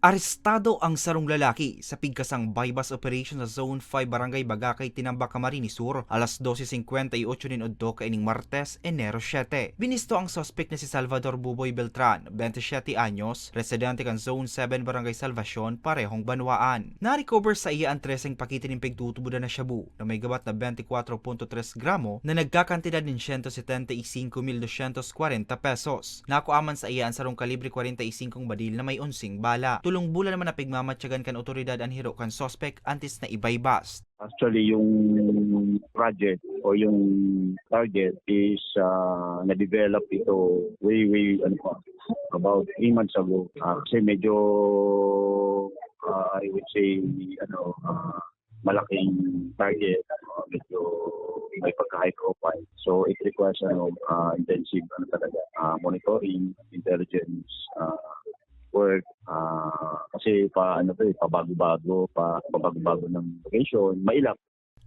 Arestado ang sarong lalaki sa pigkasang bypass operation sa Zone 5 Barangay Bagakay, Tinambak, Camarines Sur, alas 12:58 ninudto kaining Martes, Enero 7. Binisto ang suspect na si Salvador Buboy Beltran, 27 anyos, residente kan Zone 7 Barangay Salvacion, parehong Banwaan. Na-recover sa iya ang treseng pakitin ng pigtutubudan na shabu na may gabat na 24.3 gramo na nagkakantidad ng 175,240 pesos. Nakuaman sa iya ang sarong kalibre 45 badil na may unsing bala. Tulong bulan naman na pigmamatyagan kan otoridad ang hiro kan suspect antes na ibaybas. Actually, yung project o yung target is na-develop ito way about 3 months ago. Kasi medyo, I would say, malaking target, medyo may pagka-high profile. So it requires intensive monitoring, intelligence work, kasi pabago-bago ng location, mailap.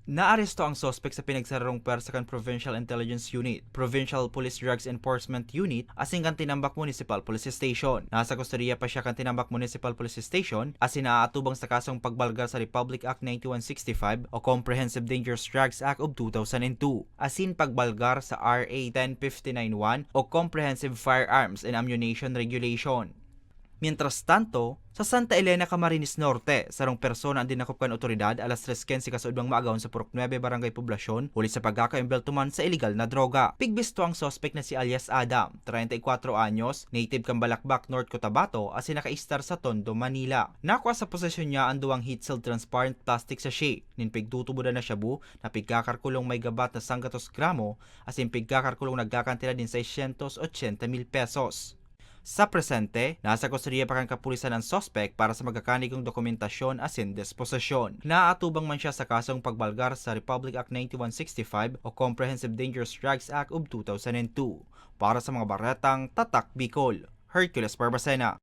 Naaresto ang suspect sa pinagsararong pwersa kan Provincial Intelligence Unit, Provincial Police Drugs Enforcement Unit, asing kan Tinambak Municipal Police Station. Nasa kustodiya pa siya kan Tinambak Municipal Police Station, asin naaatubang sa kasong pagbalgar sa Republic Act 9165 o Comprehensive Dangerous Drugs Act of 2002, asin pagbalgar sa RA 10591 o Comprehensive Firearms and Ammunition Regulation. Mientras tanto, sa Santa Elena, Camarines Norte, sarong persona ang dinakop kan otoridad alas 3:15 kasaudang maagawon sa Purok 9 Barangay Poblacion, huli sa pagkaka-embeltuman sa illegal na droga. Pigbisto ang suspect na si alias Adam, 34 anyos, native kang Balakbak, North Cotabato, asin naka-istar sa Tondo, Manila. Nakuha sa posesyon niya ang duwang heat-sealed transparent plastic sachet, nin pigtutubudan na shabu na pigkakarkulong may gabat na 100 gramo, asin pigkakarkulong nagkakantidad din 680,000 pesos. Sa presente, nasa kustodiya pa kang kapulisan ang suspect para sa magkakanigong dokumentasyon asin disposisyon. Naaatubang man siya sa kasong pagbalgar sa Republic Act 9165 o Comprehensive Dangerous Drugs Act of 2002. Para sa mga baretang Tatak Bicol, Hercules Barbacena.